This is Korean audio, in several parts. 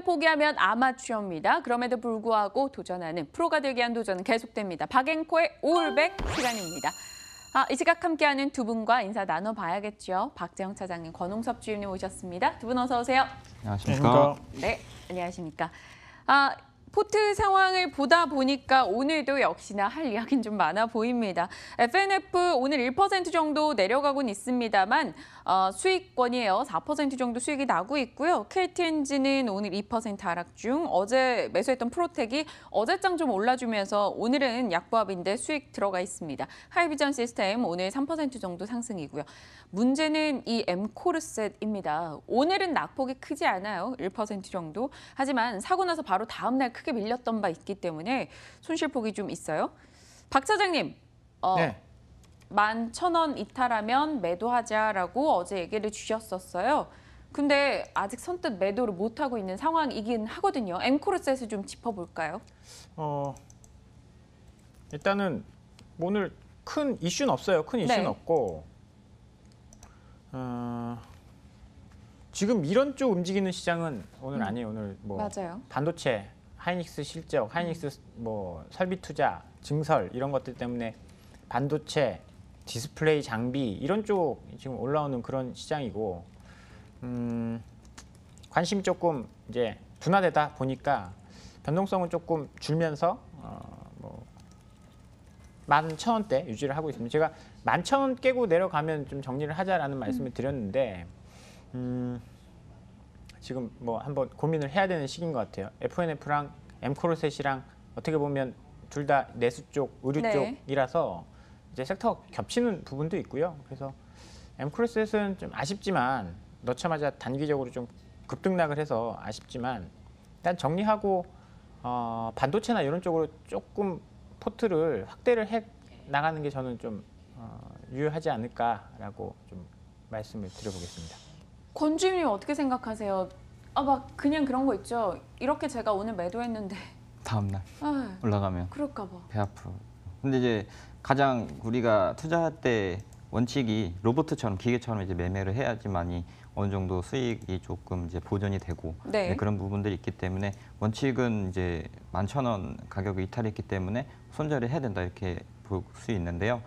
포기하면 아마추어입니다. 그럼에도 불구하고 도전하는 프로가 되기 위한 도전은 계속됩니다. 박앵코의 올백 시간입니다. 이 시각 함께하는 두 분과 인사 나눠봐야겠죠. 박재영 차장님, 권홍섭 주임님 오셨습니다. 두 분 어서 오세요. 안녕하십니까. 네, 안녕하십니까. 포트 상황을 보다 보니까 오늘도 역시나 할 이야기는 좀 많아 보입니다. FNF 오늘 1% 정도 내려가고는 있습니다만 수익권이에요. 4% 정도 수익이 나고 있고요. KT엔진은 오늘 2% 하락 중. 어제 매수했던 프로텍이 어제장 좀 올라주면서 오늘은 약보합인데 수익 들어가 있습니다. 하이비전 시스템 오늘 3% 정도 상승이고요. 문제는 이 엠코르셋입니다. 오늘은 낙폭이 크지 않아요. 1% 정도. 하지만 사고 나서 바로 다음 날 크게 밀렸던 바 있기 때문에 손실폭이 좀 있어요. 박 차장님, 네. 11,000원 이탈하면 매도하자라고 어제 얘기를 주셨었어요. 근데 아직 선뜻 매도를 못하고 있는 상황이긴 하거든요. 엠코르셋을 좀 짚어볼까요? 일단은 오늘 큰 이슈는 없어요. 큰 이슈는 네. 없고 지금 이런 쪽 움직이는 시장은 오늘 아니에요. 오늘 뭐 맞아요. 반도체, 하이닉스 실적, 하이닉스 뭐 설비 투자, 증설 이런 것들 때문에 반도체, 디스플레이 장비 이런 쪽 지금 올라오는 그런 시장이고 관심이 조금 이제 둔화되다 보니까 변동성은 조금 줄면서 뭐 11,000원대 유지를 하고 있습니다. 제가 11,000원 깨고 내려가면 좀 정리를 하자라는 말씀을 드렸는데 지금 뭐 한번 고민을 해야 되는 시기인 것 같아요. FNF랑 엠코르셋이랑 어떻게 보면 둘 다 내수 쪽, 의류 네. 쪽이라서 이제 섹터 겹치는 부분도 있고요. 그래서 엠코르셋은 좀 아쉽지만 넣자마자 단기적으로 좀 급등락을 해서 아쉽지만 일단 정리하고 반도체나 이런 쪽으로 조금 포트를 확대를 해 나가는 게 저는 좀 유효하지 않을까라고 좀 말씀을 드려보겠습니다. 권 주임님 어떻게 생각하세요? 막 그냥 그런 거 있죠. 이렇게 제가 오늘 매도했는데 다음날 올라가면 그럴까 봐. 배 아프. 근데 이제 가장 우리가 투자할 때 원칙이 로봇처럼 기계처럼 이제 매매를 해야지만이 어느 정도 수익이 조금 이제 보전이 되고 네. 그런 부분들이 있기 때문에 원칙은 이제 11,000원 가격을 이탈했기 때문에 손절을 해야 된다 이렇게 볼 수 있는데요.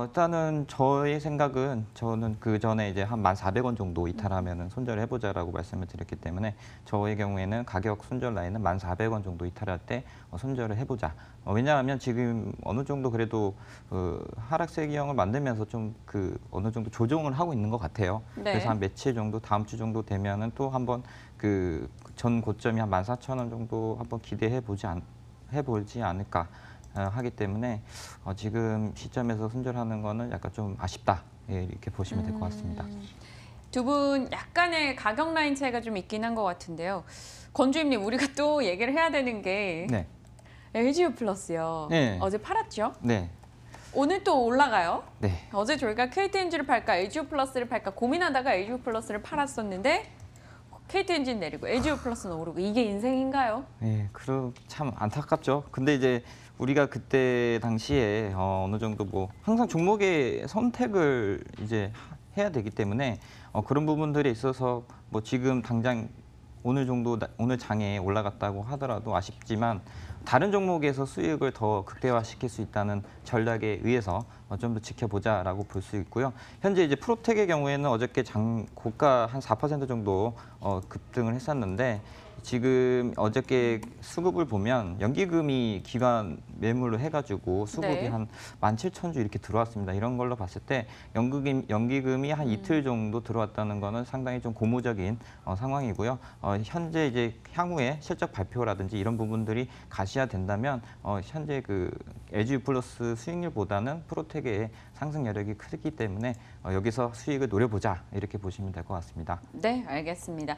일단은 저의 생각은 저는 그 전에 이제 한 1,400원 정도 이탈하면은 손절을 해보자라고 말씀을 드렸기 때문에 저의 경우에는 가격 손절 라인은 1,400원 정도 이탈할 때 손절을 해보자. 왜냐하면 지금 어느 정도 그래도 하락세 기형을 만들면서 좀 어느 정도 조정을 하고 있는 것 같아요. 네. 그래서 한 며칠 정도 다음 주 정도 되면은 또 한번 전 고점이 한 14,000원 정도 한번 해보지 않을까. 하기 때문에 지금 시점에서 손절하는 거는 약간 좀 아쉽다 이렇게 보시면 될 것 같습니다. 두 분 약간의 가격 라인 차이가 좀 있긴 한 것 같은데요. 권 주임님, 우리가 또 얘기를 해야 되는 게 네. LGU 플러스요. 네. 어제 팔았죠? 네. 오늘 또 올라가요. 네. 어제 저희가 KT엔진을 팔까 LGU 플러스를 팔까 고민하다가 LGU 플러스를 팔았었는데 KT엔진 내리고 LGU 플러스는 오르고 이게 인생인가요? 네, 참 안타깝죠. 근데 이제 우리가 그때 당시에 어느 정도 뭐 항상 종목의 선택을 이제 해야 되기 때문에 그런 부분들에 있어서 뭐 지금 당장 오늘 장에 올라갔다고 하더라도 아쉽지만 다른 종목에서 수익을 더 극대화시킬 수 있다는 전략에 의해서 좀 더 지켜보자라고 볼 수 있고요. 현재 이제 프로텍의 경우에는 어저께 고가 한 4% 정도 급등을 했었는데 지금 어저께 수급을 보면 연기금이 기관 매물로 해가지고 수급이 네. 한 17,000주 이렇게 들어왔습니다. 이런 걸로 봤을 때 연기금이 한 이틀 정도 들어왔다는 거는 상당히 좀 고무적인 상황이고요. 현재 이제 향후에 실적 발표라든지 이런 부분들이 가시화된다면 현재 LGU 플러스 수익률보다는 프로텍의 상승 여력이 크기 때문에 여기서 수익을 노려보자 이렇게 보시면 될 것 같습니다. 네, 알겠습니다.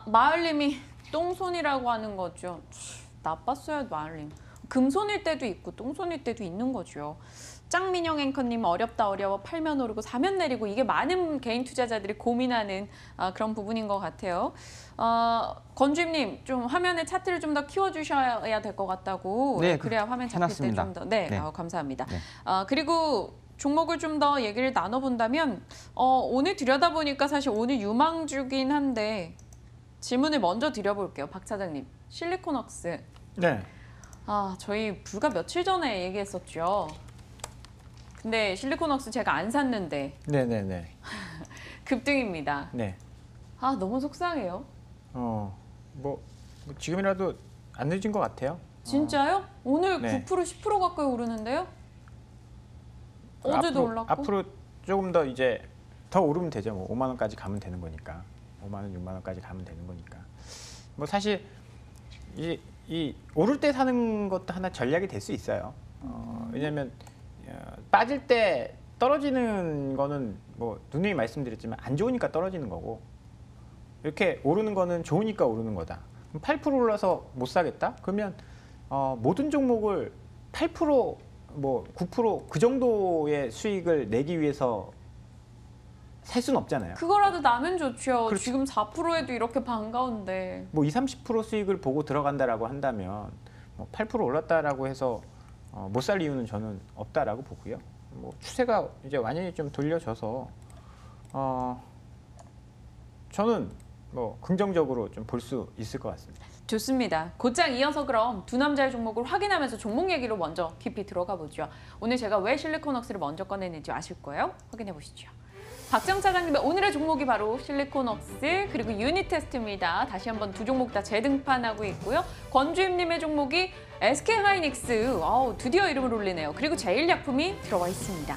마을님이 똥손이라고 하는 거죠. 나빴어요, 마을님. 금손일 때도 있고 똥손일 때도 있는 거죠. 짱민영 앵커님 어렵다 어려워 팔면 오르고 사면 내리고 이게 많은 개인 투자자들이 고민하는 그런 부분인 것 같아요. 권 주임님 좀 화면에 차트를 좀 더 키워주셔야 될 것 같다고. 네, 그래야 화면 잡힐 때 좀 더. 네, 네. 감사합니다. 네. 그리고 종목을 좀 더 얘기를 나눠본다면 오늘 들여다보니까 사실 오늘 유망주긴 한데 질문을 먼저 드려볼게요. 박 차장님. 실리콘웍스. 네. 저희 불과 며칠 전에 얘기했었죠. 근데 실리콘웍스 제가 안 샀는데 네네네. 급등입니다. 네. 너무 속상해요. 뭐 지금이라도 안 늦은 것 같아요. 진짜요? 오늘 네. 9% 10% 가까이 오르는데요? 어제도 올랐고. 앞으로 조금 더 이제 더 오르면 되죠. 뭐 5만 원까지 가면 되는 거니까. 5만 원, 6만 원까지 가면 되는 거니까. 뭐 사실 이 오를 때 사는 것도 하나 전략이 될 수 있어요. 왜냐하면 빠질 때 떨어지는 거는 뭐 누누이 말씀드렸지만 안 좋으니까 떨어지는 거고, 이렇게 오르는 거는 좋으니까 오르는 거다. 8% 올라서 못 사겠다? 그러면 모든 종목을 8% 뭐 9% 그 정도의 수익을 내기 위해서 살 수는 없잖아요. 그거라도 나면 좋죠. 그렇지. 지금 4%에도 이렇게 반가운데. 뭐 20, 30% 수익을 보고 들어간다라고 한다면 뭐 8% 올랐다라고 해서 못 살 이유는 저는 없다라고 보고요. 뭐 추세가 이제 완전히 좀 돌려져서 저는 뭐 긍정적으로 좀 볼 수 있을 것 같습니다. 좋습니다. 곧장 이어서 그럼 두 남자의 종목을 확인하면서 종목 얘기로 먼저 깊이 들어가 보죠. 오늘 제가 왜 실리콘웍스를 먼저 꺼내는지 아실 거예요. 확인해 보시죠. 박정 차장님의 오늘의 종목이 바로 실리콘웍스 그리고 유니테스트입니다. 다시 한번 두 종목 다 재등판하고 있고요. 권주임님의 종목이 SK하이닉스. 드디어 이름을 올리네요. 그리고 제일약품이 들어와 있습니다.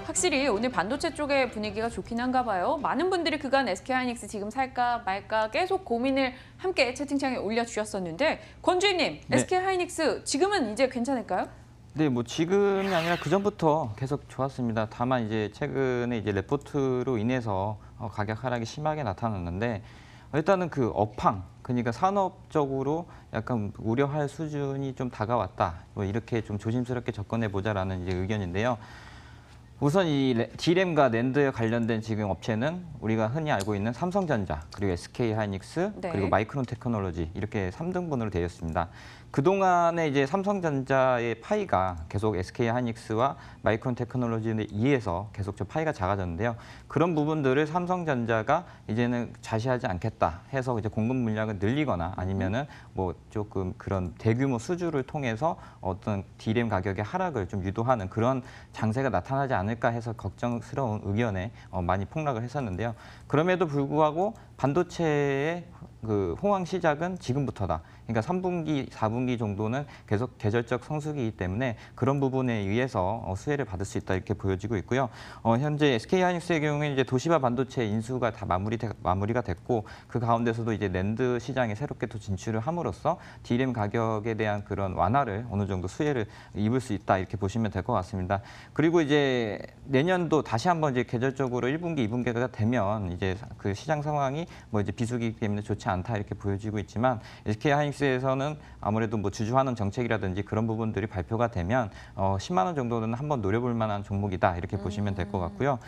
확실히 오늘 반도체 쪽의 분위기가 좋긴 한가 봐요. 많은 분들이 그간 SK하이닉스 지금 살까 말까 계속 고민을 함께 채팅창에 올려주셨었는데 권주임님, 네. SK하이닉스 지금은 이제 괜찮을까요? 네, 뭐 지금이 아니라 그 전부터 계속 좋았습니다. 다만 이제 최근에 이제 레포트로 인해서 가격 하락이 심하게 나타났는데 일단은 그 업황, 그러니까 산업적으로 약간 우려할 수준이 좀 다가왔다. 뭐 이렇게 좀 조심스럽게 접근해 보자라는 이제 의견인데요. 우선 이 D램과 낸드에 관련된 지금 업체는 우리가 흔히 알고 있는 삼성전자, 그리고 SK하이닉스, 네. 그리고 마이크론 테크놀로지 이렇게 3등분으로 되어 있습니다. 그동안에 이제 삼성전자의 파이가 계속 SK하이닉스와 마이크론 테크놀로지에 의해서 계속 좀 파이가 작아졌는데요. 그런 부분들을 삼성전자가 이제는 자시하지 않겠다 해서 이제 공급 물량을 늘리거나 아니면은 뭐 조금 그런 대규모 수주를 통해서 어떤 D램 가격의 하락을 좀 유도하는 그런 장세가 나타나지 않을까 해서 걱정스러운 의견에 많이 폭락을 했었는데요. 그럼에도 불구하고 반도체의 그 호황 시작은 지금부터다. 그러니까 3분기, 4분기 정도는 계속 계절적 성수기이기 때문에 그런 부분에 의해서 수혜를 받을 수 있다 이렇게 보여지고 있고요. 현재 SK하이닉스의 경우에 이제 도시바 반도체 인수가 다 마무리가 됐고 그 가운데서도 이제 낸드 시장에 새롭게 또 진출을 함으로써 D램 가격에 대한 그런 완화를 어느 정도 수혜를 입을 수 있다 이렇게 보시면 될 것 같습니다. 그리고 이제 내년도 다시 한번 이제 계절적으로 1분기, 2분기가 되면 이제 그 시장 상황이 뭐 이제 비수기이기 때문에 좋지 않다 이렇게 보여지고 있지만 SK하이닉스에서는 아무래도 뭐 주주환원 정책이라든지 그런 부분들이 발표가 되면 10만 원 정도는 한번 노려볼 만한 종목이다 이렇게 보시면 될 것 같고요.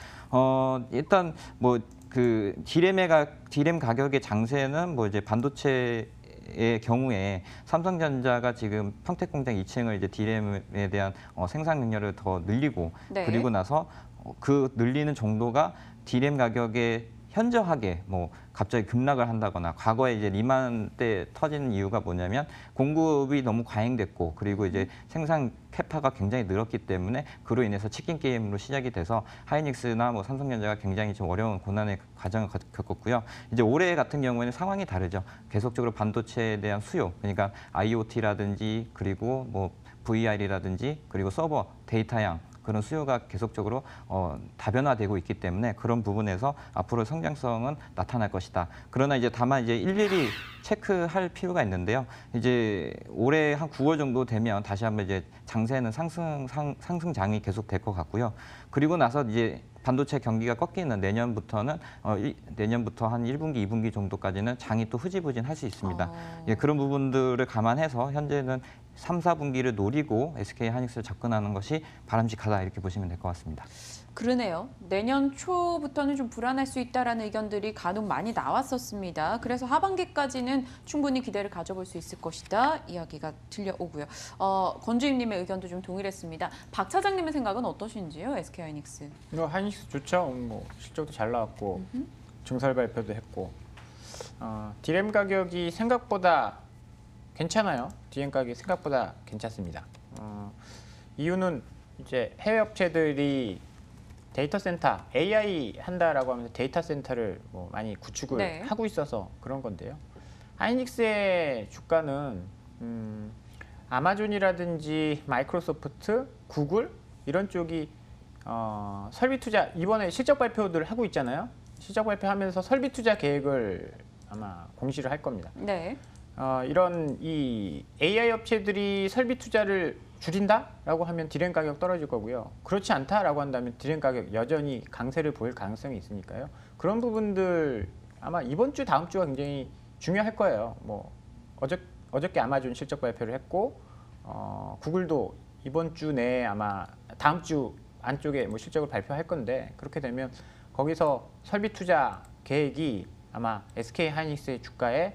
일단 뭐 그 D램 가격의 장세는 뭐 이제 반도체의 경우에 삼성전자가 지금 평택 공장 2층을 이제 D램에 대한 생산 능력을 더 늘리고 네. 그리고 나서 그 늘리는 정도가 D램 가격에 현저하게 뭐 갑자기 급락을 한다거나 과거에 이제 리만 때 터지는 이유가 뭐냐면 공급이 너무 과잉됐고 그리고 이제 생산 캐파가 굉장히 늘었기 때문에 그로 인해서 치킨 게임으로 시작이 돼서 하이닉스나 뭐 삼성전자가 굉장히 좀 어려운 고난의 과정을 겪었고요. 이제 올해 같은 경우에는 상황이 다르죠. 계속적으로 반도체에 대한 수요, 그러니까 IoT라든지 그리고 뭐 VR이라든지 그리고 서버, 데이터양 그런 수요가 계속적으로 다변화되고 있기 때문에 그런 부분에서 앞으로 성장성은 나타날 것이다. 그러나 이제 다만 이제 일일이 체크할 필요가 있는데요. 이제 올해 한 9월 정도 되면 다시 한번 이제 장세는 상승장이 계속 될 것 같고요. 그리고 나서 이제 반도체 경기가 꺾이는 내년부터는 내년부터 한 1분기, 2분기 정도까지는 장이 또 흐지부진할 수 있습니다. 예, 그런 부분들을 감안해서 현재는 3, 4분기를 노리고 SK하이닉스를 접근하는 것이 바람직하다 이렇게 보시면 될 것 같습니다. 그러네요. 내년 초부터는 좀 불안할 수 있다라는 의견들이 간혹 많이 나왔었습니다. 그래서 하반기까지는 충분히 기대를 가져볼 수 있을 것이다 이야기가 들려오고요. 권주임님의 의견도 좀 동일했습니다. 박 차장님의 생각은 어떠신지요? SK하이닉스. 하이닉스 좋죠. 뭐 실적도 잘 나왔고 증설 발표도 했고 디램 가격이 생각보다 괜찮아요. 디램 가격이 생각보다 괜찮습니다. 이유는 이제 해외 업체들이 데이터 센터, AI 한다라고 하면서 데이터 센터를 뭐 많이 구축을 네. 하고 있어서 그런 건데요. 하이닉스의 주가는 아마존이라든지 마이크로소프트, 구글 이런 쪽이 설비 투자 이번에 실적 발표들 하고 있잖아요. 실적 발표하면서 설비 투자 계획을 아마 공시를 할 겁니다. 네. 이런 이 AI 업체들이 설비 투자를 줄인다라고 하면 디램 가격 떨어질 거고요. 그렇지 않다라고 한다면 디램 가격 여전히 강세를 보일 가능성이 있으니까요. 그런 부분들 아마 이번 주 다음 주가 굉장히 중요할 거예요. 뭐 어저께 아마존 실적 발표를 했고 구글도 이번 주 내에 아마 다음 주 안쪽에 뭐 실적을 발표할 건데 그렇게 되면 거기서 설비 투자 계획이 아마 SK 하이닉스의 주가에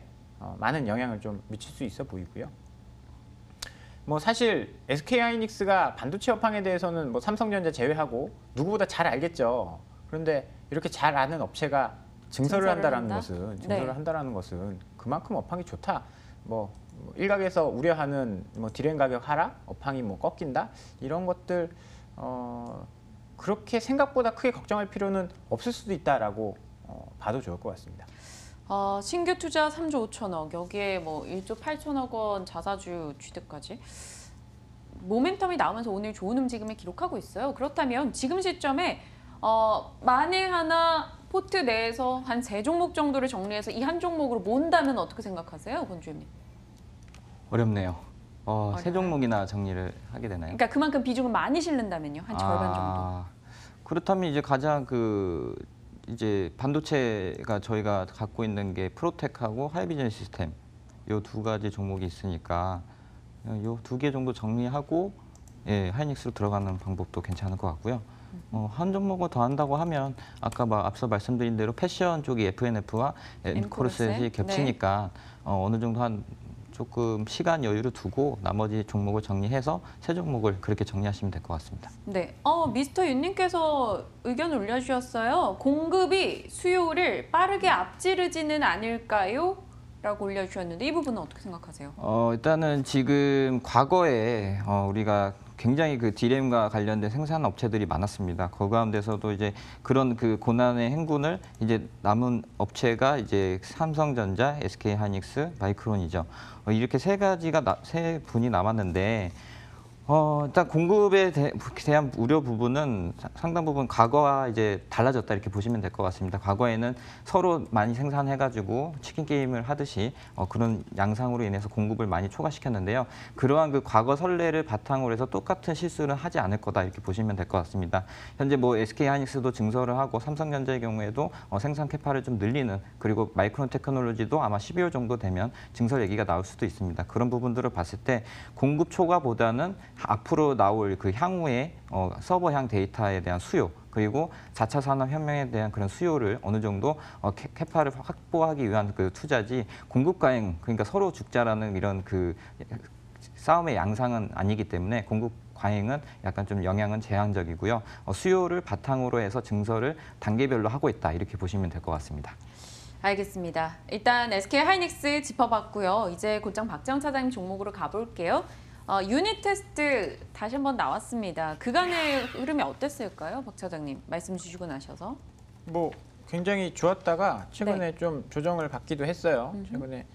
많은 영향을 좀 미칠 수 있어 보이고요. 뭐 사실 SK 하이닉스가 반도체 업황에 대해서는 뭐 삼성전자 제외하고 누구보다 잘 알겠죠. 그런데 이렇게 잘 아는 업체가 증설을 한다라는 것은 그만큼 업황이 좋다. 뭐 일각에서 우려하는 뭐 디램 가격 하락, 업황이 뭐 꺾인다 이런 것들 그렇게 생각보다 크게 걱정할 필요는 없을 수도 있다라고 봐도 좋을 것 같습니다. 신규 투자 3조 5천억, 여기에 뭐 1조 8천억 원 자사주 취득까지 모멘텀이 나오면서 오늘 좋은 움직임을 기록하고 있어요. 그렇다면 지금 시점에 만에 하나 포트 내에서 한 3종목 정도를 정리해서 이 한 종목으로 모은다면 어떻게 생각하세요, 권주임님? 어렵네요. 세 어려워요? 종목이나 정리를 하게 되나요? 그러니까 그만큼 비중을 많이 실는다면요, 한 절반 정도. 그렇다면 이제 가장 이제 반도체가 저희가 갖고 있는 게 프로텍하고 하이비전 시스템 요 두 가지 종목이 있으니까 요 2개 정도 정리하고 하이닉스로 들어가는 방법도 괜찮을 것 같고요. 한 종목을 더 한다고 하면 아까 앞서 말씀드린 대로 패션 쪽이 FNF와 엠코르셋이 겹치니까 어느 정도 한 조금 시간 여유를 두고 나머지 종목을 정리해서 세 종목을 그렇게 정리하시면 될 것 같습니다. 네, 미스터 윤님께서 의견을 올려주셨어요. 공급이 수요를 빠르게 앞지르지는 않을까요? 라고 올려주셨는데 이 부분은 어떻게 생각하세요? 일단은 지금 과거에 우리가 굉장히 그 디램과 관련된 생산 업체들이 많았습니다. 그 가운데서도 이제 그런 그 고난의 행군을 이제 남은 업체가 이제 삼성전자, SK 하이닉스, 마이크론이죠. 이렇게 세 분이 남았는데 일단 공급에 대한 우려 부분은 상당 부분 과거와 이제 달라졌다 이렇게 보시면 될 것 같습니다. 과거에는 서로 많이 생산해가지고 치킨 게임을 하듯이 그런 양상으로 인해서 공급을 많이 초과시켰는데요. 그러한 그 과거 선례를 바탕으로 해서 똑같은 실수는 하지 않을 거다 이렇게 보시면 될 것 같습니다. 현재 뭐 SK 하이닉스도 증설을 하고 삼성전자의 경우에도 생산 캐파를 좀 늘리는 그리고 마이크론 테크놀로지도 아마 12월 정도 되면 증설 얘기가 나올 수도 있습니다. 그런 부분들을 봤을 때 공급 초과보다는 앞으로 나올 그 향후의 서버향 데이터에 대한 수요 그리고 4차 산업혁명에 대한 그런 수요를 어느 정도 캐파를 확보하기 위한 그 투자지 공급 과잉 그러니까 서로 죽자라는 이런 그 싸움의 양상은 아니기 때문에 공급 과잉은 약간 좀 영향은 제한적이고요. 수요를 바탕으로 해서 증설을 단계별로 하고 있다 이렇게 보시면 될 것 같습니다. 알겠습니다. 일단 SK 하이닉스 짚어봤고요. 이제 곧장 박재원 차장님 종목으로 가볼게요. 유닛 테스트 다시 한번 나왔습니다. 그간의 흐름이 어땠을까요, 박 차장님? 말씀 주시고 나셔서. 뭐 굉장히 좋았다가 최근에 좀 조정을 받기도 했어요. 최근에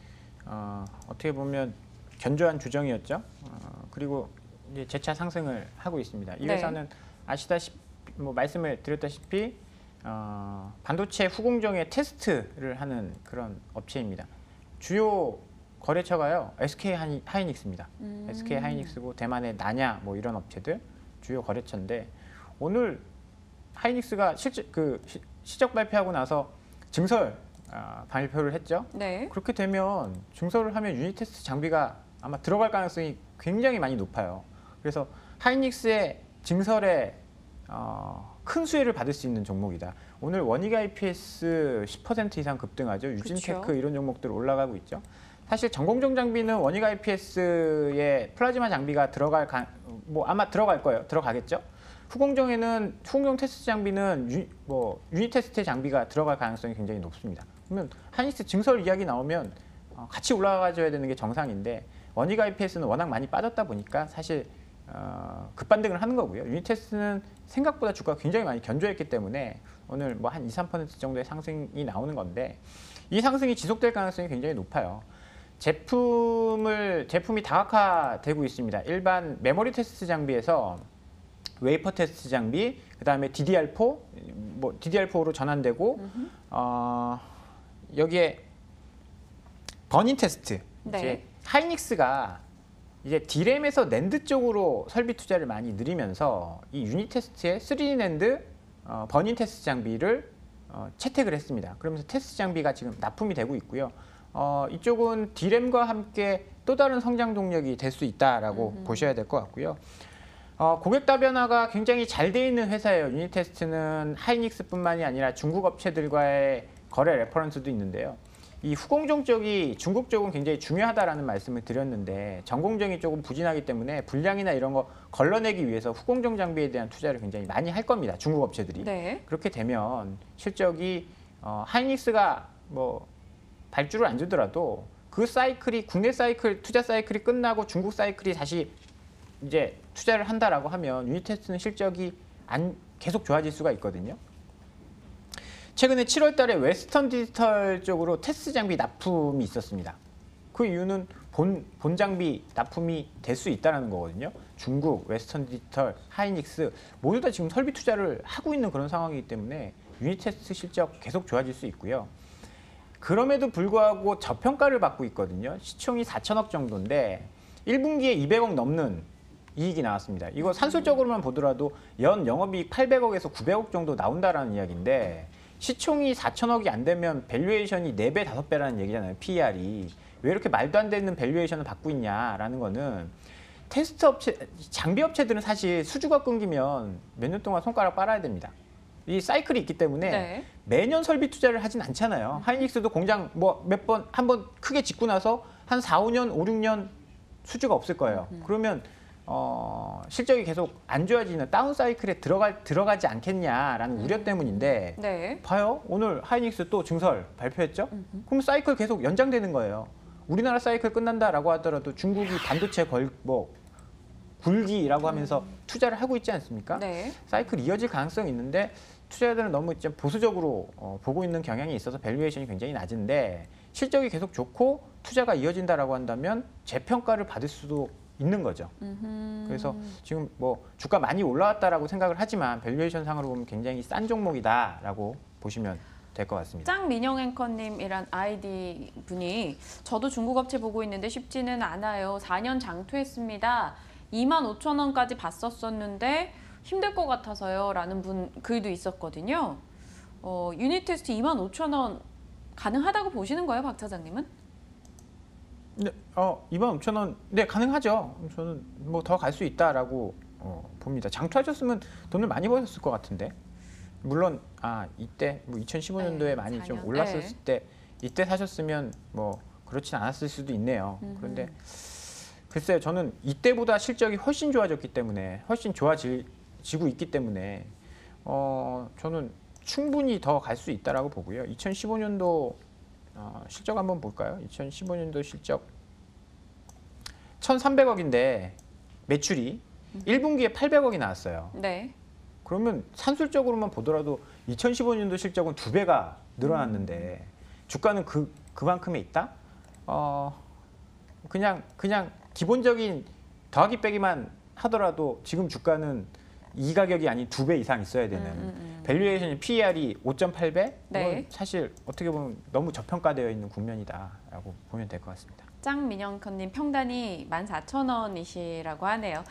어떻게 보면 견조한 조정이었죠. 그리고 이제 재차 상승을 하고 있습니다. 이 회사는 아시다시피 뭐 말씀을 드렸다시피 반도체 후공정의 테스트를 하는 그런 업체입니다. 주요 거래처가요 SK 하이닉스입니다. SK 하이닉스고 대만의 나냐 뭐 이런 업체들 주요 거래처인데 오늘 하이닉스가 실적 발표하고 나서 증설 발표를 했죠. 네. 그렇게 되면 증설을 하면 유닛 테스트 장비가 아마 들어갈 가능성이 굉장히 많이 높아요. 그래서 하이닉스의 증설에 큰 수혜를 받을 수 있는 종목이다. 오늘 원익 IPS 10% 이상 급등하죠. 유진테크 이런 종목들 올라가고 있죠. 사실 전공정 장비는 원익 IPS의 플라즈마 장비가 아마 들어갈 거예요. 들어가겠죠. 후공정 테스트 장비는 유닛 테스트 장비가 들어갈 가능성이 굉장히 높습니다. 그러면 하이닉스 증설 이야기 나오면 같이 올라가줘야 되는 게 정상인데 원희가 EPS는 워낙 많이 빠졌다 보니까 사실 급반등을 하는 거고요. 유니테스트는 생각보다 주가가 굉장히 많이 견조했기 때문에 오늘 뭐 한 2, 3% 정도의 상승이 나오는 건데 이 상승이 지속될 가능성이 굉장히 높아요. 제품이 다각화되고 있습니다. 일반 메모리 테스트 장비에서 웨이퍼 테스트 장비, 그다음에 DDR4, 뭐 DDR4로 전환되고 여기에 버닝 테스트. 네. 이제 하이닉스가 이제 D램에서 낸드 쪽으로 설비 투자를 많이 늘리면서 이 유닛 테스트에 3D 낸드 버닝 테스트 장비를 채택을 했습니다. 그러면서 테스트 장비가 지금 납품이 되고 있고요. 이쪽은 D램과 함께 또 다른 성장 동력이 될 수 있다라고 보셔야 될 것 같고요. 고객 다변화가 굉장히 잘 돼 있는 회사예요. 유닛 테스트는 하이닉스뿐만이 아니라 중국 업체들과의 거래 레퍼런스도 있는데요. 이 후공정 쪽이 중국 쪽은 굉장히 중요하다라는 말씀을 드렸는데 전공정이 조금 부진하기 때문에 불량이나 이런 거 걸러내기 위해서 후공정 장비에 대한 투자를 굉장히 많이 할 겁니다. 중국 업체들이. 네. 그렇게 되면 실적이 하이닉스가 뭐 발주를 안 주더라도 그 사이클이 국내 사이클 투자 사이클이 끝나고 중국 사이클이 다시 이제 투자를 한다라고 하면 유닛 테스트는 실적이 계속 좋아질 수가 있거든요. 최근에 7월 달에 웨스턴 디지털 쪽으로 테스트 장비 납품이 있었습니다. 그 이유는 본 장비 납품이 될 수 있다는 거거든요. 중국, 웨스턴 디지털, 하이닉스 모두 다 지금 설비 투자를 하고 있는 그런 상황이기 때문에 유닛 테스트 실적 계속 좋아질 수 있고요. 그럼에도 불구하고 저평가를 받고 있거든요. 시총이 4천억 정도인데 1분기에 200억 넘는 이익이 나왔습니다. 이거 산술적으로만 보더라도 연 영업이익 800억에서 900억 정도 나온다라는 이야기인데 시총이 4천억이 안 되면 밸류에이션이 4배, 5배라는 얘기잖아요. PER이. 왜 이렇게 말도 안 되는 밸류에이션을 받고 있냐라는 거는 테스트 업체, 장비 업체들은 사실 수주가 끊기면 몇 년 동안 손가락 빨아야 됩니다. 이 사이클이 있기 때문에 네. 매년 설비 투자를 하진 않잖아요. 하이닉스도 공장 뭐 한 번 크게 짓고 나서 한 4, 5년, 5, 6년 수주가 없을 거예요. 그러면 실적이 계속 안 좋아지는 다운 사이클에 들어가지 않겠냐라는 우려 때문인데 네. 봐요. 오늘 하이닉스 또 증설 발표했죠. 그럼 사이클 계속 연장되는 거예요. 우리나라 사이클 끝난다라고 하더라도 중국이 반도체 굴기라고 하면서 투자를 하고 있지 않습니까? 네. 사이클 이어질 가능성이 있는데 투자자들은 너무 좀 보수적으로 보고 있는 경향이 있어서 밸류에이션이 굉장히 낮은데 실적이 계속 좋고 투자가 이어진다라고 한다면 재평가를 받을 수도 있는 거죠. 그래서 지금 뭐 주가 많이 올라왔다라고 생각을 하지만 밸류에이션 상으로 보면 굉장히 싼 종목이다라고 보시면 될 것 같습니다. 짱민영 앵커님이란 아이디 분이 저도 중국 업체 보고 있는데 쉽지는 않아요. 4년 장투했습니다. 25,000원까지 봤었는데 힘들 것 같아서요. 라는 분 글도 있었거든요. 유닛 테스트 25,000원 가능하다고 보시는 거예요, 박 차장님은? 네, 25,000원, 네 가능하죠. 저는 뭐 더 갈 수 있다라고 봅니다. 장투하셨으면 돈을 많이 버셨을 것 같은데. 물론 이때 뭐 2015년도에 네, 많이 4년. 좀 올랐었을 때 이때 사셨으면 뭐 그렇진 않았을 수도 있네요. 그런데 글쎄요, 저는 이때보다 실적이 훨씬 좋아졌기 때문에 훨씬 좋아지고 있기 때문에 저는 충분히 더 갈 수 있다라고 보고요. 2015년도 실적 한번 볼까요? 2015년도 실적 1,300억인데 매출이 1분기에 800억이 나왔어요. 네. 그러면 산술적으로만 보더라도 2015년도 실적은 2배가 늘어났는데 주가는 그만큼에 있다? 그냥 기본적인 더하기 빼기만 하더라도 지금 주가는 이 가격이 아닌 2배 이상 있어야 되는 밸류에이션 PER이 5.8배? 네. 사실 어떻게 보면 너무 저평가되어 있는 국면이다라고 보면 될 것 같습니다. 짱민영커님 평단이 14,000원이시라고 하네요.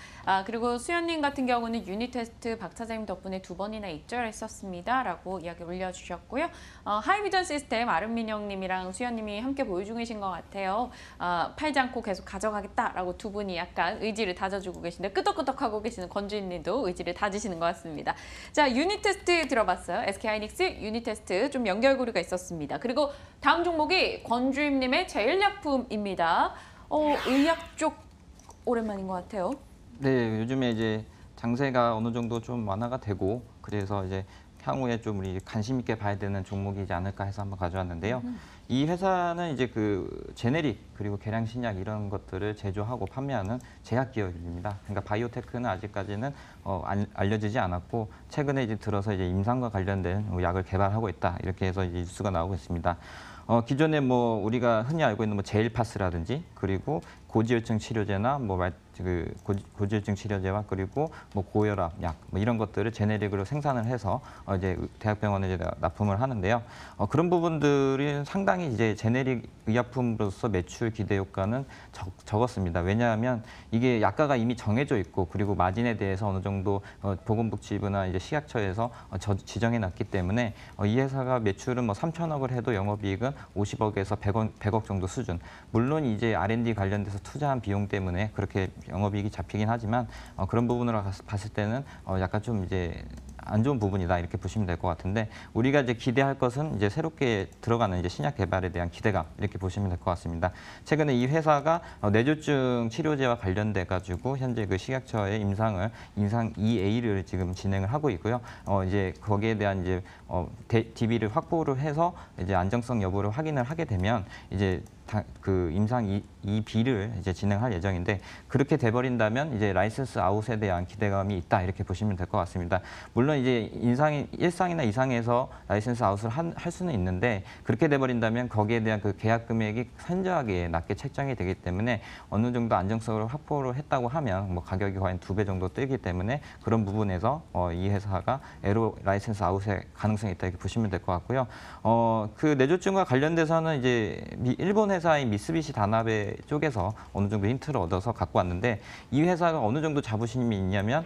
그리고 수현님 같은 경우는 유닛 테스트 박 차장님 덕분에 2번이나 입절했었습니다. 라고 이야기 올려주셨고요. 하이비전 시스템 아름민영님이랑 수현님이 함께 보유 중이신 것 같아요. 팔지 않고 계속 가져가겠다라고 두 분이 약간 의지를 다져주고 계신데 끄덕끄덕하고 계시는 권주인님도 의지를 다지시는 것 같습니다. 자, 유닛 테스트 들어봤어요. SK하이닉스 유닛 테스트 좀 연결고리가 있었습니다. 그리고 다음 종목이 권주임님의 제일약품입니다. 의약 쪽 오랜만인 것 같아요. 네, 요즘에 이제 장세가 어느 정도 좀 완화가 되고 그래서 이제 향후에 좀 우리 관심 있게 봐야 되는 종목이지 않을까 해서 한번 가져왔는데요. 이 회사는 이제 그 제네릭 그리고 계량 신약 이런 것들을 제조하고 판매하는 제약 기업입니다. 그러니까 바이오테크는 아직까지는 알려지지 않았고 최근에 이제 들어서 이제 임상과 관련된 약을 개발하고 있다 이렇게 해서 이제 뉴스가 나오고 있습니다. 기존에 뭐 우리가 흔히 알고 있는 뭐 제일파스라든지 그리고 고지혈증 치료제나 고지혈증 치료제와 그리고 뭐 고혈압 약 뭐 이런 것들을 제네릭으로 생산을 해서 이제 대학병원에 이제 납품을 하는데요. 그런 부분들이 상당히 이제 제네릭 의약품으로서 매출 기대 효과는 적었습니다. 왜냐하면 이게 약가가 이미 정해져 있고 그리고 마진에 대해서 어느 정도 보건복지부나 이제 식약처에서 지정해 놨기 때문에 이 회사가 매출은 뭐 3천억을 해도 영업이익은 50억에서 100억 정도 수준. 물론 이제 R&D 관련돼서 투자한 비용 때문에 그렇게 영업이익이 잡히긴 하지만 그런 부분으로 봤을 때는 약간 좀 이제 안 좋은 부분이다 이렇게 보시면 될 것 같은데 우리가 이제 기대할 것은 이제 새롭게 들어가는 이제 신약 개발에 대한 기대감 이렇게 보시면 될 것 같습니다. 최근에 이 회사가 뇌졸중 치료제와 관련돼 가지고 현재 그 식약처의 임상 2A를 지금 진행을 하고 있고요. 이제 거기에 대한 이제 DB를 확보를 해서 이제 안정성 여부를 확인을 하게 되면 이제 그 임상 2B를 이제 진행할 예정인데 그렇게 돼버린다면 이제 라이센스 아웃에 대한 기대감이 있다 이렇게 보시면 될 것 같습니다. 물론 이제 1상이나 2상에서 라이센스 아웃을 할 수는 있는데 그렇게 돼버린다면 거기에 대한 그 계약 금액이 현저하게 낮게 책정이 되기 때문에 어느 정도 안정성을 확보를 했다고 하면 뭐 가격이 과연 2배 정도 뜨기 때문에 그런 부분에서 이 회사가 애로 라이센스 아웃의 가능성이 있다 이렇게 보시면 될 것 같고요. 그 뇌졸중과 관련돼서는 이제 일본 회사인 미쓰비시 다나베 쪽에서 어느 정도 힌트를 얻어서 갖고 왔는데 이 회사가 어느 정도 자부심이 있냐면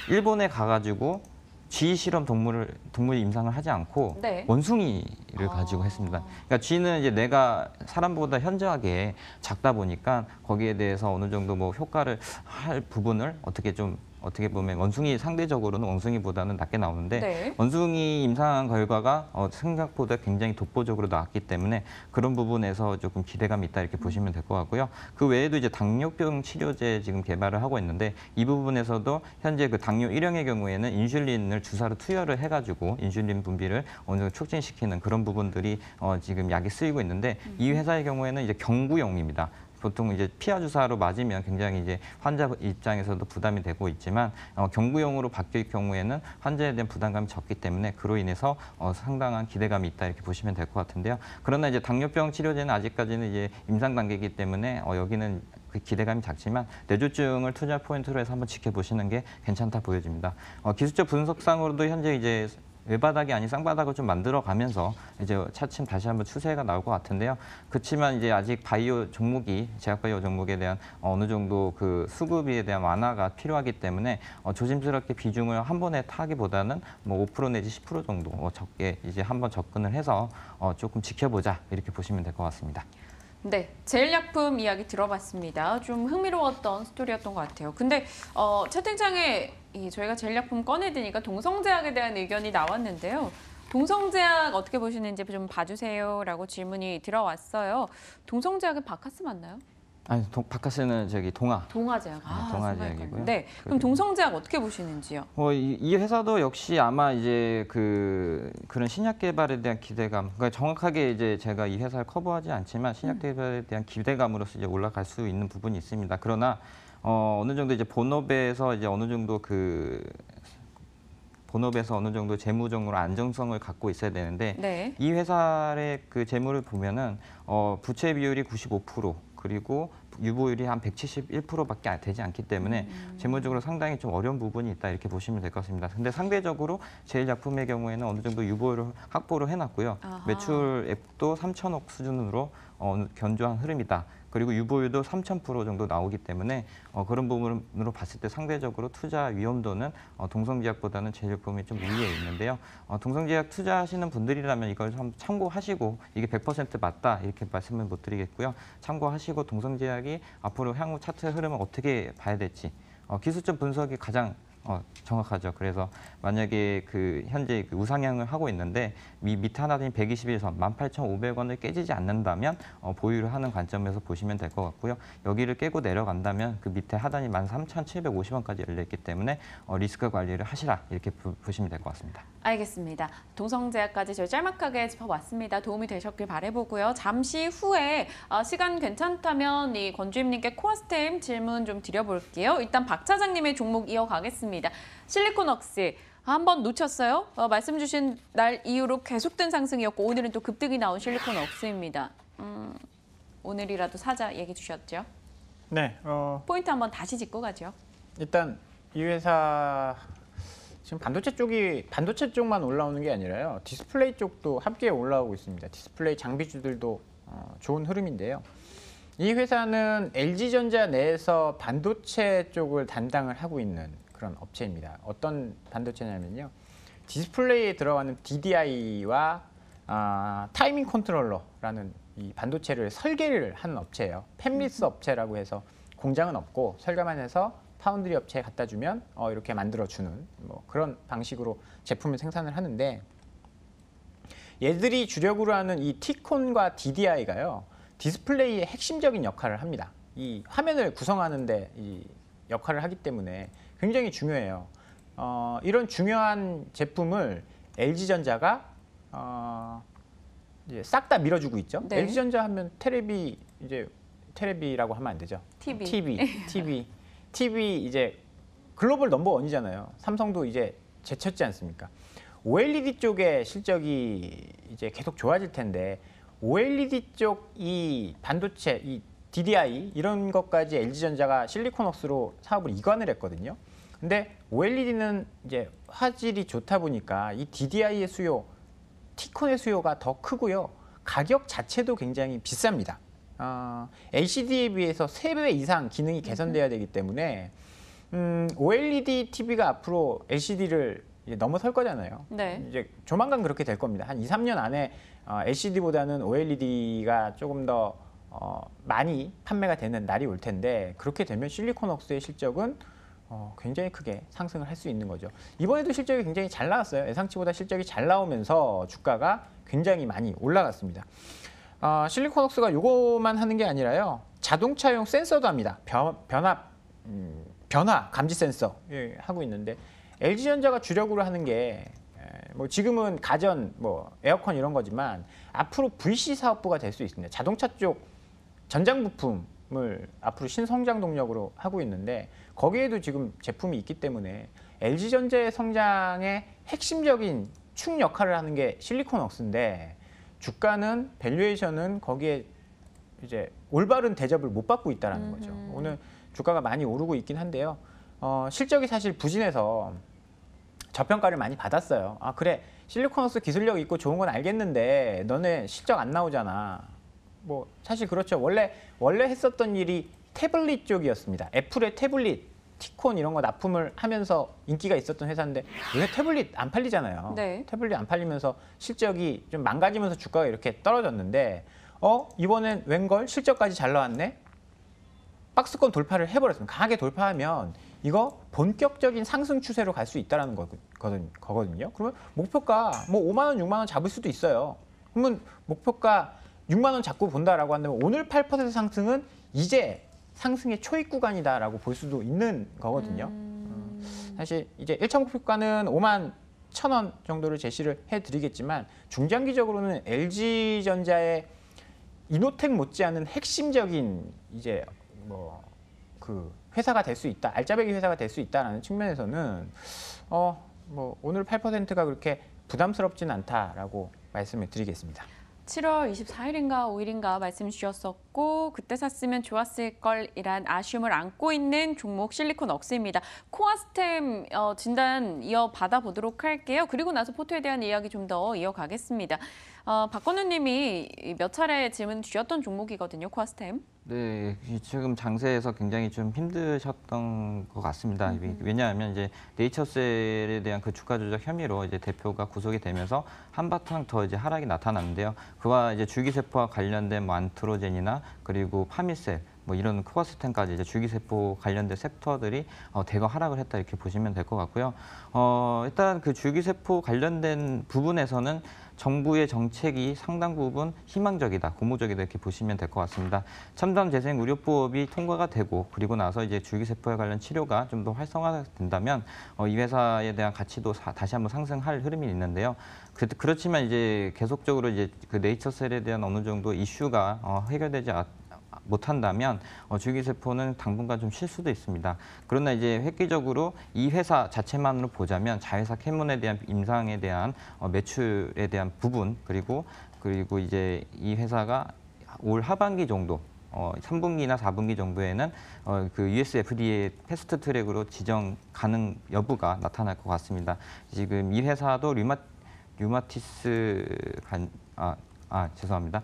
일본에 가가지고 쥐 실험 동물 임상을 하지 않고 네. 원숭이를 가지고 했습니다. 그러니까 쥐는 이제 내가 사람보다 현저하게 작다 보니까 거기에 대해서 어느 정도 뭐 효과를 할 부분을 어떻게 보면 원숭이 상대적으로는 원숭이보다는 낮게 나오는데 네. 원숭이 임상한 결과가 생각보다 굉장히 독보적으로 나왔기 때문에 그런 부분에서 조금 기대감이 있다 이렇게 보시면 될 것 같고요. 그 외에도 이제 당뇨병 치료제 지금 개발을 하고 있는데 이 부분에서도 현재 그 당뇨 1형의 경우에는 인슐린을 주사로 투여를 해가지고 인슐린 분비를 어느 정도 촉진시키는 그런 부분들이 지금 약이 쓰이고 있는데 이 회사의 경우에는 이제 경구용입니다. 보통 이제 피하 주사로 맞으면 굉장히 이제 환자 입장에서도 부담이 되고 있지만 경구용으로 바뀔 경우에는 환자에 대한 부담감이 적기 때문에 그로 인해서 상당한 기대감이 있다 이렇게 보시면 될 것 같은데요. 그러나 이제 당뇨병 치료제는 아직까지는 이제 임상 단계이기 때문에 여기는 그 기대감이 작지만 뇌졸중을 투자 포인트로 해서 한번 지켜보시는 게 괜찮다 보여집니다. 기술적 분석상으로도 현재 이제 외바닥이 아닌 쌍바닥을 좀 만들어가면서 이제 차츰 다시 한번 추세가 나올 것 같은데요. 그렇지만 이제 아직 바이오 종목이 제약바이오 종목에 대한 어느 정도 그 수급에 대한 완화가 필요하기 때문에 조심스럽게 비중을 한 번에 타기보다는 뭐 5% 내지 10% 정도 적게 이제 한번 접근을 해서 조금 지켜보자 이렇게 보시면 될 것 같습니다. 네, 제일약품 이야기 들어봤습니다. 좀 흥미로웠던 스토리였던 것 같아요. 근데 채팅창에 저희가 제일약품 꺼내드니까 동성제약에 대한 의견이 나왔는데요. 동성제약 어떻게 보시는지 좀 봐주세요라고 질문이 들어왔어요. 동성제약은 바카스 맞나요? 아니, 바카스는 동아. 동아제약. 동아제약이고요. 네, 그럼 동성제약 어떻게 보시는지요? 이 회사도 역시 아마 이제 그런 신약 개발에 대한 기대감, 그러니까 정확하게 이제 제가 이 회사를 커버하지 않지만 신약 개발에 대한 기대감으로서 이제 올라갈 수 있는 부분이 있습니다. 그러나 어느 정도 이제 본업에서 이제 어느 정도 본업에서 어느 정도 재무적으로 안정성을 갖고 있어야 되는데 네. 이 회사의 그 재무를 보면은 부채 비율이 95%. 그리고 유보율이 한 171%밖에 되지 않기 때문에 재무적으로 상당히 좀 어려운 부분이 있다 이렇게 보시면 될 것 같습니다. 근데 상대적으로 제일약품의 경우에는 어느 정도 유보율을 확보를 해놨고요. 아하. 매출액도 3천억 수준으로 견조한 흐름이다. 그리고 유보율도 3,000% 정도 나오기 때문에 그런 부분으로 봤을 때 상대적으로 투자 위험도는 동성제약보다는 제일약품이 좀 우위에 있는데요. 동성제약 투자하시는 분들이라면 이걸 한번 참고하시고 이게 100% 맞다 이렇게 말씀을 못 드리겠고요. 참고하시고 동성제약이 앞으로 향후 차트 흐름을 어떻게 봐야 될지 기술적 분석이 가장 정확하죠. 그래서 만약에 그 현재 그 우상향을 하고 있는데 밑에 하단인 121선 18,500원을 깨지지 않는다면 보유를 하는 관점에서 보시면 될 것 같고요. 여기를 깨고 내려간다면 그 밑에 하단이 13,750원까지 열려 있기 때문에 리스크 관리를 하시라 이렇게 보시면 될 것 같습니다. 알겠습니다. 동성제약까지 저희 짤막하게 짚어봤습니다. 도움이 되셨길 바라보고요. 잠시 후에 시간 괜찮다면 이 권주임님께 코어스템 질문 좀 드려볼게요. 일단 박 차장님의 종목 이어가겠습니다. 실리콘웍스 한번 놓쳤어요. 말씀 주신 날 이후로 계속된 상승이었고 오늘은 또 급등이 나온 실리콘웍스입니다. 오늘이라도 사자 얘기 주셨죠? 네, 포인트 한번 다시 짚고 가죠. 일단 이 회사 지금 반도체 쪽만 올라오는 게 아니라요. 디스플레이 쪽도 함께 올라오고 있습니다. 디스플레이 장비주들도 좋은 흐름인데요. 이 회사는 LG전자 내에서 반도체 쪽을 담당을 하고 있는 그런 업체입니다. 어떤 반도체냐면요. 디스플레이에 들어가는 DDI와 타이밍 컨트롤러라는 이 반도체를 설계를 하는 업체예요. 팹리스 업체라고 해서 공장은 없고 설계만 해서 파운드리 업체에 갖다 주면 이렇게 만들어주는 뭐 그런 방식으로 제품을 생산을 하는데 얘들이 주력으로 하는 이 T콘과 DDI가요. 디스플레이의 핵심적인 역할을 합니다. 이 화면을 구성하는 데 이 역할을 하기 때문에 굉장히 중요해요. 이런 중요한 제품을 LG전자가 싹 다 밀어주고 있죠. 네. LG전자 하면 테레비라고 하면 안 되죠. TV 이제 글로벌 넘버원이잖아요. 삼성도 이제 제쳤지 않습니까? OLED 쪽의 실적이 이제 계속 좋아질 텐데 OLED 쪽 이 반도체, 이 DDI 이런 것까지 LG전자가 실리콘웍스로 사업을 이관을 했거든요. 근데 OLED는 이제 화질이 좋다 보니까 이 DDI의 수요, T콘의 수요가 더 크고요. 가격 자체도 굉장히 비쌉니다. LCD에 비해서 3배 이상 기능이 개선돼야 되기 때문에 OLED TV가 앞으로 LCD를 넘어설 거잖아요. 네. 이제 조만간 그렇게 될 겁니다. 한 2, 3년 안에 LCD보다는 OLED가 조금 더 많이 판매가 되는 날이 올 텐데 그렇게 되면 실리콘웍스의 실적은 굉장히 크게 상승을 할 수 있는 거죠. 이번에도 실적이 굉장히 잘 나왔어요. 예상치보다 실적이 잘 나오면서 주가가 굉장히 많이 올라갔습니다. 실리콘웍스가 요거만 하는 게 아니라요. 자동차용 센서도 합니다. 변화 감지 센서 하고 있는데 LG전자가 주력으로 하는 게 뭐 지금은 가전, 뭐 에어컨 이런 거지만 앞으로 VC 사업부가 될 수 있습니다. 자동차 쪽 전장 부품을 앞으로 신성장 동력으로 하고 있는데 거기에도 지금 제품이 있기 때문에 LG전자의 성장의 핵심적인 축 역할을 하는 게 실리콘웍스인데 주가는 밸류에이션은 거기에 이제 올바른 대접을 못 받고 있다라는 거죠. 오늘 주가가 많이 오르고 있긴 한데요. 실적이 사실 부진해서 저평가를 많이 받았어요. 그래 실리콘웍스 기술력 있고 좋은 건 알겠는데 너네 실적 안 나오잖아. 뭐 사실 그렇죠. 원래 했었던 일이 태블릿 쪽이었습니다. 애플의 태블릿, T콘 이런 거 납품을 하면서 인기가 있었던 회사인데 요새 태블릿 안 팔리잖아요. 네. 태블릿 안 팔리면서 실적이 좀 망가지면서 주가가 이렇게 떨어졌는데 이번엔 웬걸 실적까지 잘 나왔네. 박스권 돌파를 해버렸습니다. 강하게 돌파하면 이거 본격적인 상승 추세로 갈 수 있다는 거거든요. 그러면 목표가 뭐 5만 원, 6만 원 잡을 수도 있어요. 그러면 목표가 6만 원 잡고 본다라고 한다면 오늘 8% 상승은 이제 상승의 초입 구간이다라고 볼 수도 있는 거거든요. 사실 이제 1차 목표가는 5만 1,000원 정도를 제시를 해드리겠지만 중장기적으로는 LG전자의 이노텍 못지않은 핵심적인 이제 뭐 그 회사가 될 수 있다, 알짜배기 회사가 될 수 있다라는 측면에서는 뭐 오늘 8%가 그렇게 부담스럽진 않다라고 말씀을 드리겠습니다. 7월 24일인가 5일인가 말씀 주셨었고 그때 샀으면 좋았을 걸이란 아쉬움을 안고 있는 종목 실리콘웍스입니다. 코어스템 진단 이어받아 보도록 할게요. 그리고 나서 포트에 대한 이야기 좀 더 이어가겠습니다. 박건우 님이 몇 차례 질문 주셨던 종목이거든요. 코어스템. 네, 지금 장세에서 굉장히 좀 힘드셨던 것 같습니다. 왜냐하면 이제 네이처셀에 대한 그 주가 조작 혐의로 이제 대표가 구속이 되면서 한바탕 더 이제 하락이 나타났는데요. 그와 이제 줄기세포와 관련된 뭐 안트로젠이나 그리고 파미셀 뭐 이런 코아스텐까지 이제 줄기세포 관련된 섹터들이 대거 하락을 했다 이렇게 보시면 될 것 같고요. 일단 그 줄기세포 관련된 부분에서는 정부의 정책이 상당 부분 희망적이다, 고무적이다 이렇게 보시면 될 것 같습니다. 첨단재생의료보험이 통과가 되고 그리고 나서 이제 줄기세포에 관련 치료가 좀 더 활성화된다면 이 회사에 대한 가치도 다시 한번 상승할 흐름이 있는데요. 그렇지만 이제 계속적으로 이제 그 네이처셀에 대한 어느 정도 이슈가 해결되지 못한다면 줄기세포는 당분간 좀 쉴 수도 있습니다. 그러나 이제 획기적으로 이 회사 자체만으로 보자면 자회사 캐몬에 대한 임상에 대한 매출에 대한 부분 그리고 이제 이 회사가 올 하반기 정도 3분기나 4분기 정도에는 그 US FDA 패스트 트랙으로 지정 가능 여부가 나타날 것 같습니다. 지금 이 회사도 류마티스 죄송합니다.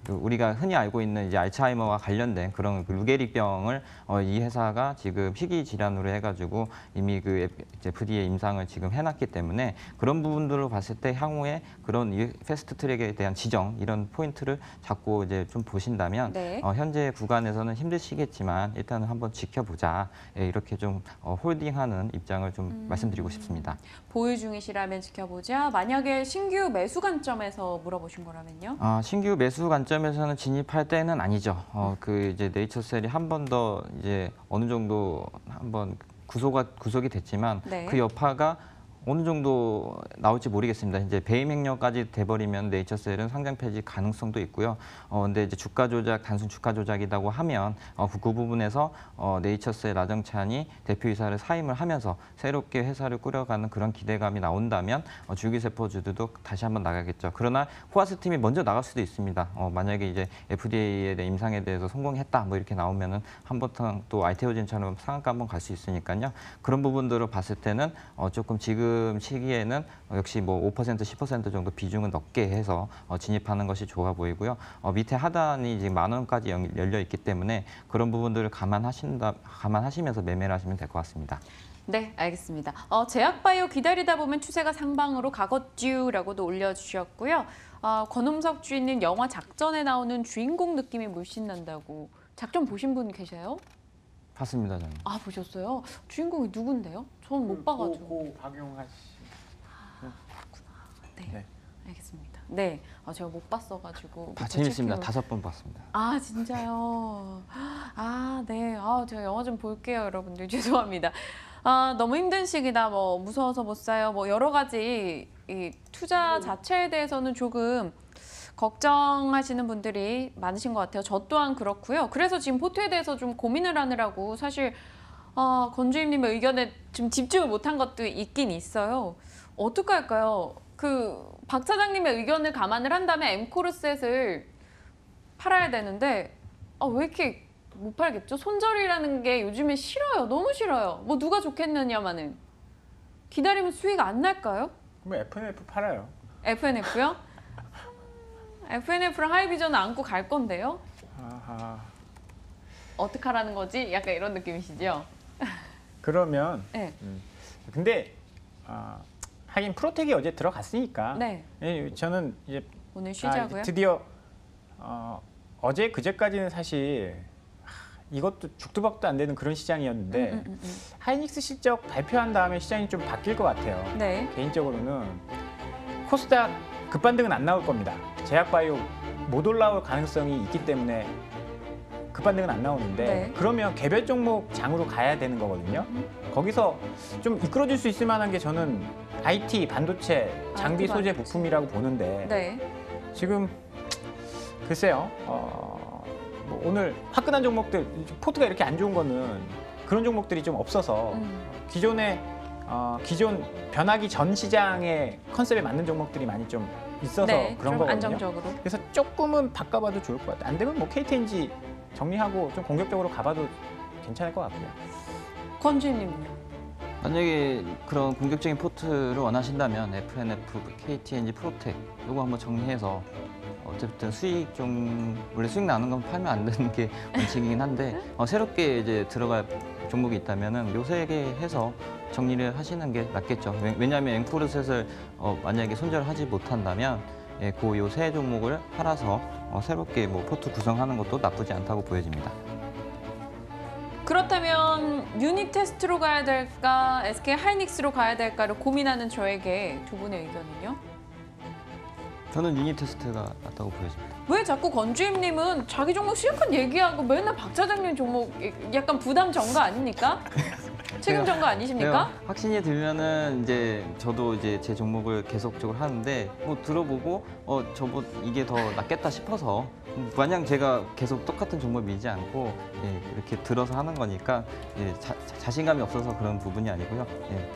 우리가 흔히 알고 있는 이제 알츠하이머와 관련된 그런 루게릭병을 이 회사가 지금 희귀 질환으로 해가지고 이미 그 FDA 임상을 지금 해놨기 때문에 그런 부분들로 봤을 때 향후에 그런 패스트 트랙에 대한 지정 이런 포인트를 자꾸 이제 좀 보신다면 네. 현재 구간에서는 힘드시겠지만 일단은 한번 지켜보자 이렇게 좀 홀딩하는 입장을 좀 말씀드리고 싶습니다. 보유 중이시라면 지켜보자. 만약에 신규 매수 관점에서 물어보신 거라면요? 신규 매수 관점에서는 진입할 때는 아니죠. 그 이제 네이처셀이 한 번 더 이제 어느 정도 한번 구속이 됐지만 네. 그 여파가 어느 정도 나올지 모르겠습니다. 이제 배임 행령까지 돼버리면 네이처셀은 상장 폐지 가능성도 있고요. 근데 이제 주가 조작, 단순 주가 조작이라고 하면 그 부분에서 네이처셀 나정찬이 대표이사를 사임을 하면서 새롭게 회사를 꾸려가는 그런 기대감이 나온다면 줄기세포주들도 다시 한번 나가겠죠. 그러나 코아스 팀이 먼저 나갈 수도 있습니다. 만약에 이제 FDA의 임상에 대해서 성공했다 뭐 이렇게 나오면은 한번 또 알테오젠처럼 상한가 한번 갈 수 있으니까요. 그런 부분들을 봤을 때는 조금 지금 시기에는 역시 뭐 5%, 10% 정도 비중을 넣게 해서 진입하는 것이 좋아 보이고요. 밑에 하단이 지금 10,000원까지 열려 있기 때문에 그런 부분들을 감안하시면서 매매를 하시면 될 것 같습니다. 네, 알겠습니다. 제약바이오 기다리다 보면 추세가 상방으로 가겠쥬라고도 올려주셨고요. 권음석 주인은 영화 작전에 나오는 주인공 느낌이 물씬 난다고. 작전 보신 분 계세요? 봤습니다, 저는. 보셨어요? 주인공이 누군데요? 전 못 봐가지고. 박용하 씨. 네, 네. 알겠습니다. 네, 제가 못 봤어가지고. 다 재밌습니다. 5번 봤습니다. 진짜요? 네. 제가 영화 좀 볼게요, 여러분들. 죄송합니다. 너무 힘든 시기다. 뭐 무서워서 못 사요. 뭐 여러 가지 이 투자 자체에 대해서는 조금 걱정하시는 분들이 많으신 것 같아요. 저 또한 그렇고요. 그래서 지금 포트에 대해서 좀 고민을 하느라고 사실 건주임님의 의견에 좀 집중을 못한 것도 있긴 있어요. 어떻게 할까요? 박 차장님의 의견을 감안을 한다면 엠코르셋을 팔아야 되는데 왜 이렇게 못 팔겠죠? 손절이라는 게 요즘에 싫어요. 너무 싫어요. 뭐 누가 좋겠느냐마는. 기다리면 수익 안 날까요? 그럼 FNF 팔아요. FNF요? FNF랑 하이비전을 안고 갈 건데요? 어떡하라는 거지? 약간 이런 느낌이시죠? 그러면 네. 근데 하긴 프로텍이 어제 들어갔으니까 네. 저는 이제 오늘 쉬자고요? 드디어 어제 그제까지는 사실 이것도 죽도 밥도 안 되는 그런 시장이었는데 하이닉스 실적 발표한 다음에 시장이 좀 바뀔 것 같아요. 네. 개인적으로는 코스닥 급반등은 안 나올 겁니다. 제약바이오 못 올라올 가능성이 있기 때문에 급반등은 안 나오는데 네. 그러면 개별 종목 장으로 가야 되는 거거든요. 거기서 좀 이끌어줄 수 있을 만한 게 저는 IT, 반도체, 장비, IT, 소재, 반도체. 부품이라고 보는데 네. 지금 글쎄요. 뭐 오늘 화끈한 종목들, 포트가 이렇게 안 좋은 거는 그런 종목들이 좀 없어서 기존 변하기 전 시장의 컨셉에 맞는 종목들이 많이 좀 있어서 네, 그런 좀 거거든요. 안정적으로. 그래서 조금은 바꿔봐도 좋을 것 같아요. 안 되면 뭐 KTNG 정리하고 좀 공격적으로 가봐도 괜찮을 것 같고요. 건주임님은요? 만약에 그런 공격적인 포트를 원하신다면 FNF, KTNG, 프로텍 이거 한번 정리해서 어쨌든 수익 좀 원래 수익 나는 건 팔면 안 되는 게 원칙이긴 한데 새롭게 이제 들어갈 종목이 있다면은 요 세 개 해서 정리를 하시는 게 낫겠죠. 왜냐하면 앵코르셋을 만약에 손절하지 못한다면 예, 그 세 종목을 팔아서 새롭게 뭐 포트 구성하는 것도 나쁘지 않다고 보여집니다. 그렇다면 유닛 테스트로 가야 될까, SK 하이닉스로 가야 될까를 고민하는 저에게 두 분의 의견은요? 저는 유닛 테스트가 낫다고 보여집니다. 왜 자꾸 건주임님은 자기 종목 실컷 얘기하고 맨날 박 차장님 종목 약간 부담 전거 아닙니까? 책임 전거 아니십니까? 네, 확신이 들면은 이제 저도 이제 제 종목을 계속적으로 하는데 뭐 들어보고 저보 이게 더 낫겠다 싶어서 마냥 제가 계속 똑같은 종목 밀지 않고 예, 이렇게 들어서 하는 거니까 예, 자신감이 없어서 그런 부분이 아니고요. 예,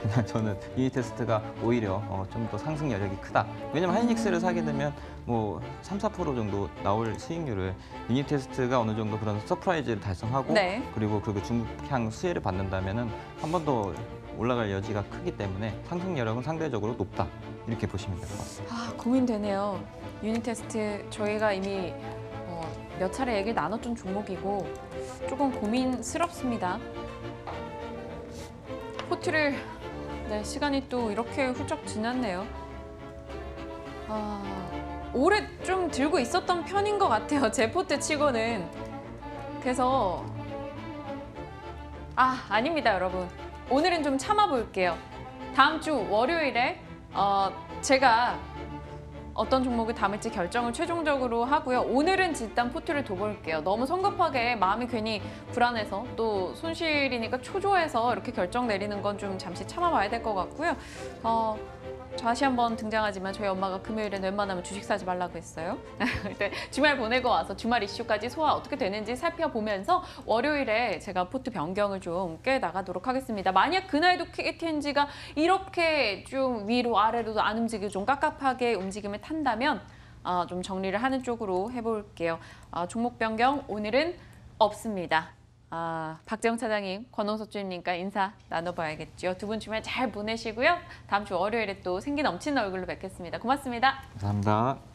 그냥 저는 유닛 테스트가 오히려 좀 더 상승 여력이 크다. 왜냐면 하이닉스를 사게 되면 뭐 3, 4% 정도 나올 수익률을 유닛 테스트가 어느 정도 그런 서프라이즈를 달성하고 네. 그리고 그 중국향 수혜를 받는다면은 한 번 더 올라갈 여지가 크기 때문에 상승 여력은 상대적으로 높다. 이렇게 보시면 될 것 같습니다. 아, 고민되네요. 유닛 테스트 저희가 이미 몇 차례 얘기를 나눴던 종목이고 조금 고민스럽습니다. 포트를 시간이 또 이렇게 훌쩍 지났네요. 오래 좀 들고 있었던 편인 것 같아요. 제 포트 치고는. 그래서 아닙니다, 여러분. 오늘은 좀 참아볼게요. 다음 주 월요일에 제가 어떤 종목을 담을지 결정을 최종적으로 하고요. 오늘은 일단 포트를 둬볼게요. 너무 성급하게 마음이 괜히 불안해서 또 손실이니까 초조해서 이렇게 결정 내리는 건 좀 잠시 참아봐야 될 것 같고요. 다시 한번 등장하지만 저희 엄마가 금요일에 웬만하면 주식 사지 말라고 했어요. 주말 보내고 와서 주말 이슈까지 소화 어떻게 되는지 살펴보면서 월요일에 제가 포트 변경을 좀 꽤 나가도록 하겠습니다. 만약 그날도 KTNG가 이렇게 좀 위로 아래로도 안 움직이고 좀 깝깝하게 움직임을 탄다면 좀 정리를 하는 쪽으로 해볼게요. 종목 변경 오늘은 없습니다. 박재영 차장님, 권홍석 주임님과 인사 나눠봐야겠죠. 두 분 주말 잘 보내시고요. 다음 주 월요일에 또 생기 넘치는 얼굴로 뵙겠습니다. 고맙습니다. 감사합니다.